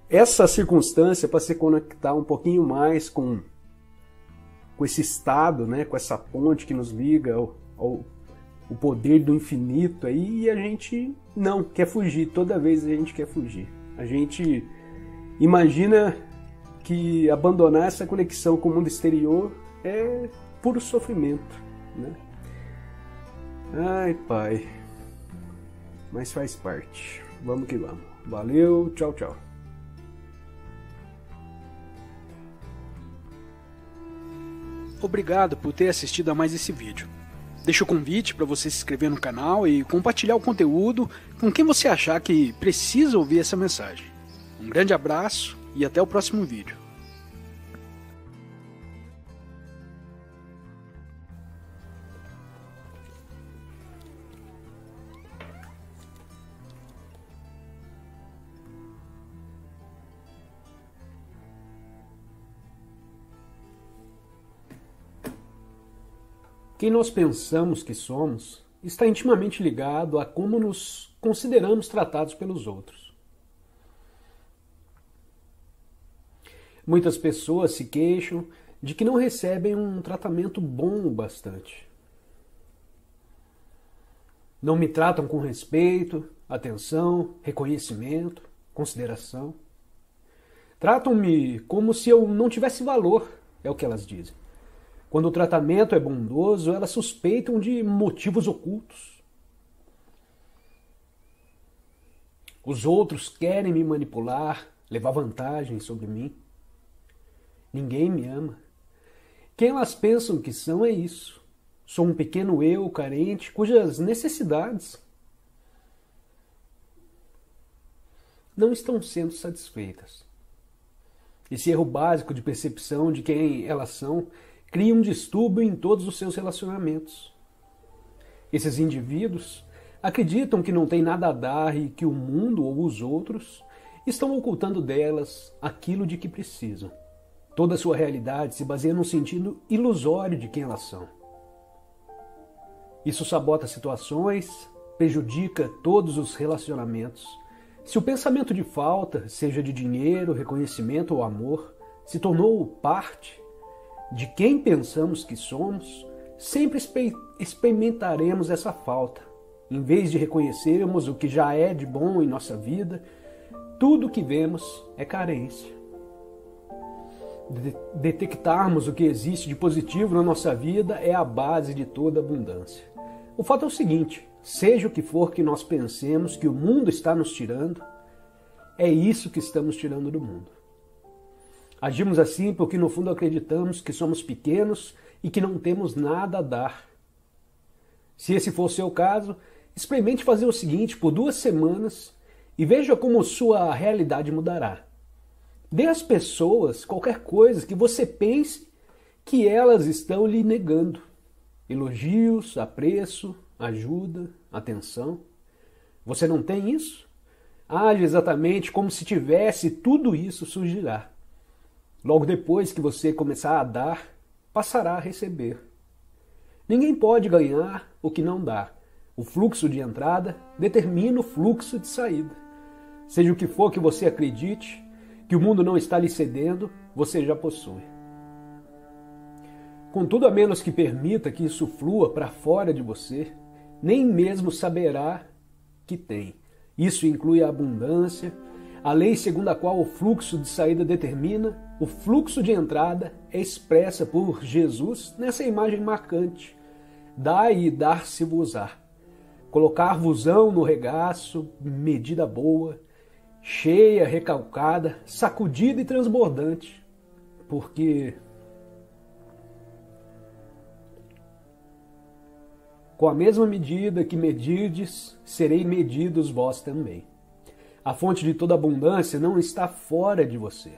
essa circunstância para se conectar um pouquinho mais com esse estado, né? Com essa ponte que nos liga ao o poder do infinito aí, e a gente não quer fugir, toda vez a gente quer fugir. A gente imagina que abandonar essa conexão com o mundo exterior é puro sofrimento, né? Ai, pai. Mas faz parte. Vamos que vamos. Valeu, tchau, tchau. Obrigado por ter assistido a mais esse vídeo. Deixo o convite para você se inscrever no canal e compartilhar o conteúdo com quem você achar que precisa ouvir essa mensagem. Um grande abraço e até o próximo vídeo. Quem nós pensamos que somos está intimamente ligado a como nos consideramos tratados pelos outros. Muitas pessoas se queixam de que não recebem um tratamento bom o bastante. Não me tratam com respeito, atenção, reconhecimento, consideração. Tratam-me como se eu não tivesse valor, é o que elas dizem. Quando o tratamento é bondoso, elas suspeitam de motivos ocultos. Os outros querem me manipular, levar vantagem sobre mim. Ninguém me ama. Quem elas pensam que são é isso. Sou um pequeno eu carente, cujas necessidades não estão sendo satisfeitas. Esse erro básico de percepção de quem elas são cria um distúrbio em todos os seus relacionamentos. Esses indivíduos acreditam que não têm nada a dar e que o mundo ou os outros estão ocultando delas aquilo de que precisam. Toda a sua realidade se baseia num sentido ilusório de quem elas são. Isso sabota situações, prejudica todos os relacionamentos. Se o pensamento de falta, seja de dinheiro, reconhecimento ou amor, se tornou parte de quem pensamos que somos, sempre experimentaremos essa falta. Em vez de reconhecermos o que já é de bom em nossa vida, tudo o que vemos é carência. Detectarmos o que existe de positivo na nossa vida é a base de toda abundância. O fato é o seguinte, seja o que for que nós pensemos que o mundo está nos tirando, é isso que estamos tirando do mundo. Agimos assim porque no fundo acreditamos que somos pequenos e que não temos nada a dar. Se esse for o seu caso, experimente fazer o seguinte por 2 semanas e veja como sua realidade mudará. Dê às pessoas qualquer coisa que você pense que elas estão lhe negando. Elogios, apreço, ajuda, atenção. Você não tem isso? Age exatamente como se tivesse, tudo isso surgirá. Logo depois que você começar a dar, passará a receber. Ninguém pode ganhar o que não dá. O fluxo de entrada determina o fluxo de saída. Seja o que for que você acredite, que o mundo não está lhe cedendo, você já possui. Contudo, a menos que permita que isso flua para fora de você, nem mesmo saberá que tem. Isso inclui a abundância, a lei segundo a qual o fluxo de saída determina, o fluxo de entrada é expressa por Jesus nessa imagem marcante. Dai e dar-se-vos-á. Colocar-vos-ão no regaço, medida boa, cheia, recalcada, sacudida e transbordante. Porque com a mesma medida que medirdes, serei medidos vós também. A fonte de toda abundância não está fora de você.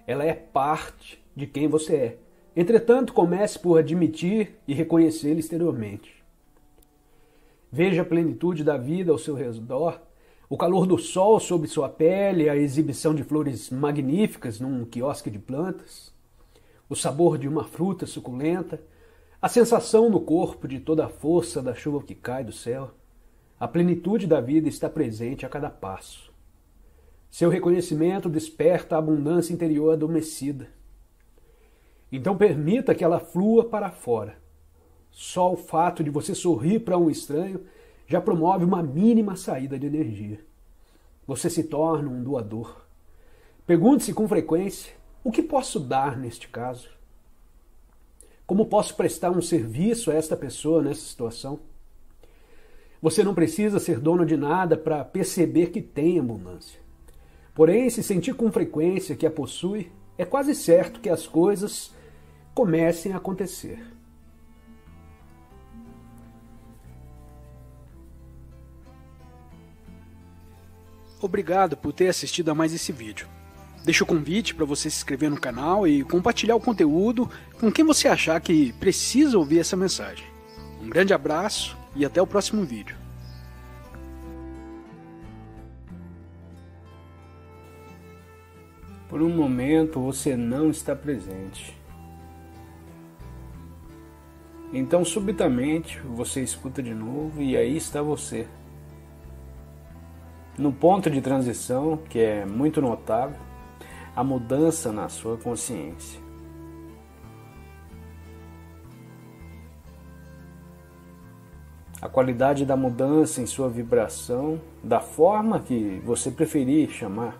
Ela é parte de quem você é. Entretanto, comece por admitir e reconhecê-la exteriormente. Veja a plenitude da vida ao seu redor, o calor do sol sobre sua pele, a exibição de flores magníficas num quiosque de plantas, o sabor de uma fruta suculenta, a sensação no corpo de toda a força da chuva que cai do céu. A plenitude da vida está presente a cada passo. Seu reconhecimento desperta a abundância interior adormecida. Então permita que ela flua para fora. Só o fato de você sorrir para um estranho já promove uma mínima saída de energia. Você se torna um doador. Pergunte-se com frequência: o que posso dar neste caso? Como posso prestar um serviço a esta pessoa nessa situação? Você não precisa ser dono de nada para perceber que tem abundância. Porém, se sentir com frequência que a possui, é quase certo que as coisas comecem a acontecer. Obrigado por ter assistido a mais esse vídeo. Deixo o convite para você se inscrever no canal e compartilhar o conteúdo com quem você achar que precisa ouvir essa mensagem. Um grande abraço e até o próximo vídeo. Por um momento você não está presente. Então subitamente você escuta de novo e aí está você. No ponto de transição, que é muito notável, a mudança na sua consciência. A qualidade da mudança em sua vibração, da forma que você preferir chamar.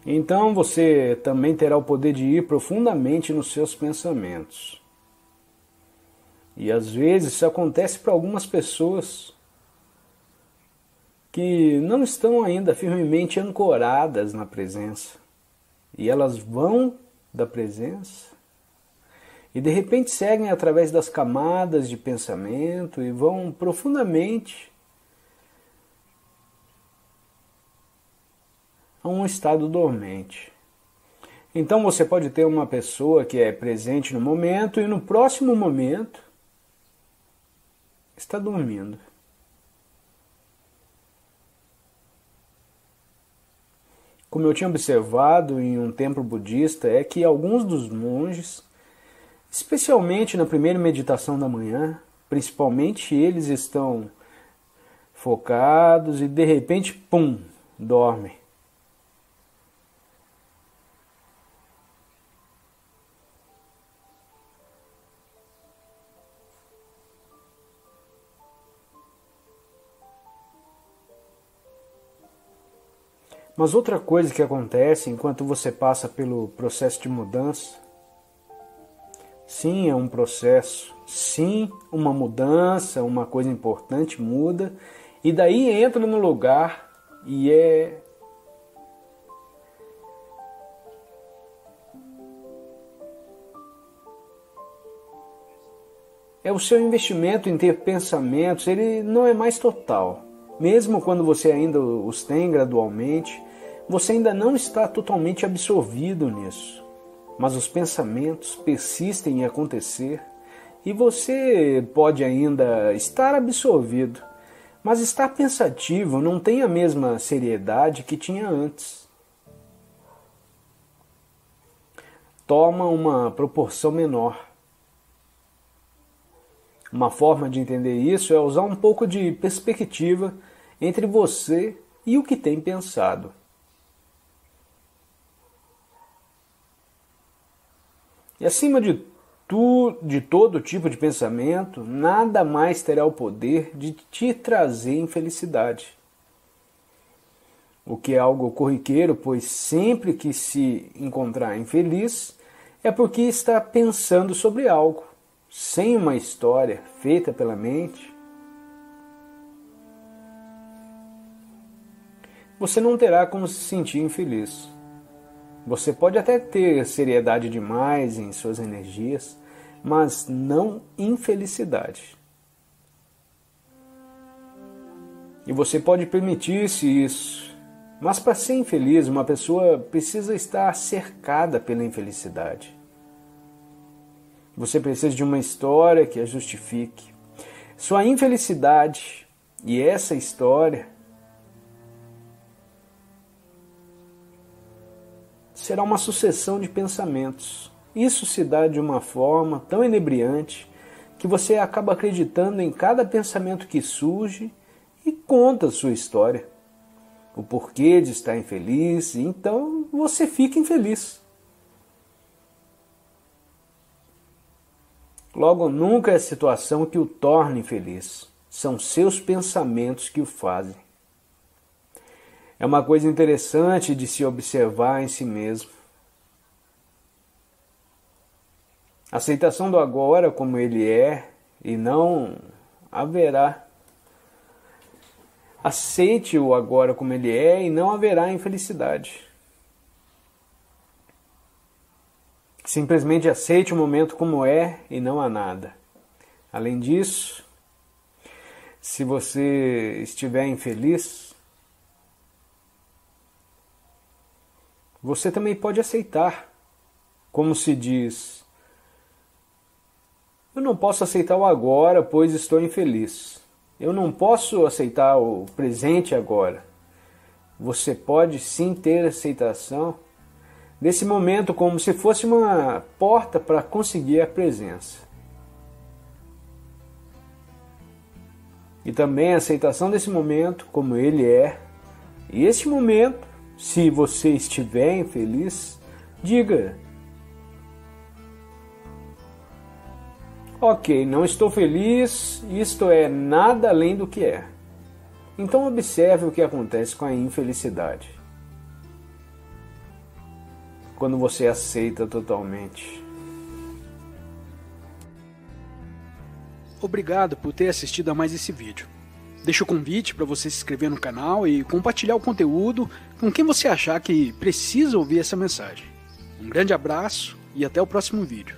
Então você também terá o poder de ir profundamente nos seus pensamentos. E às vezes isso acontece para algumas pessoas que não estão ainda firmemente ancoradas na presença. E elas vão da presença e de repente seguem através das camadas de pensamento e vão profundamente a um estado dormente. Então você pode ter uma pessoa que é presente no momento e no próximo momento está dormindo. Como eu tinha observado em um templo budista, é que alguns dos monges, especialmente na primeira meditação da manhã, principalmente eles estão focados e de repente, pum, dormem. Mas outra coisa que acontece enquanto você passa pelo processo de mudança, sim, é um processo, sim, uma mudança, uma coisa importante muda, e daí entra no lugar e é o seu investimento em ter pensamentos, ele não é mais total. Mesmo quando você ainda os tem gradualmente, você ainda não está totalmente absorvido nisso. Mas os pensamentos persistem em acontecer e você pode ainda estar absorvido, mas estar pensativo não tem a mesma seriedade que tinha antes. Toma uma proporção menor. Uma forma de entender isso é usar um pouco de perspectiva entre você e o que tem pensado. E acima de todo tipo de pensamento, nada mais terá o poder de te trazer infelicidade. O que é algo corriqueiro, pois sempre que se encontrar infeliz, é porque está pensando sobre algo, sem uma história feita pela mente. Você não terá como se sentir infeliz. Você pode até ter seriedade demais em suas energias, mas não infelicidade. E você pode permitir-se isso. Mas para ser infeliz, uma pessoa precisa estar cercada pela infelicidade. Você precisa de uma história que a justifique. Sua infelicidade e essa história será uma sucessão de pensamentos. Isso se dá de uma forma tão inebriante que você acaba acreditando em cada pensamento que surge e conta a sua história. O porquê de estar infeliz, e então você fica infeliz. Logo, nunca é a situação que o torna infeliz. São seus pensamentos que o fazem. É uma coisa interessante de se observar em si mesmo. A aceitação do agora como ele é e não haverá. Aceite o agora como ele é e não haverá infelicidade. Simplesmente aceite o momento como é e não há nada. Além disso, se você estiver infeliz, você também pode aceitar. Como se diz, eu não posso aceitar o agora, pois estou infeliz. Eu não posso aceitar o presente agora. Você pode sim ter aceitação desse momento como se fosse uma porta para conseguir a presença. E também a aceitação desse momento como ele é. E este momento, se você estiver infeliz, diga: ok, não estou feliz, isto é nada além do que é. Então observe o que acontece com a infelicidade. Quando você aceita totalmente. Obrigado por ter assistido a mais esse vídeo. Deixo o convite para você se inscrever no canal e compartilhar o conteúdo com quem você achar que precisa ouvir essa mensagem. Um grande abraço e até o próximo vídeo.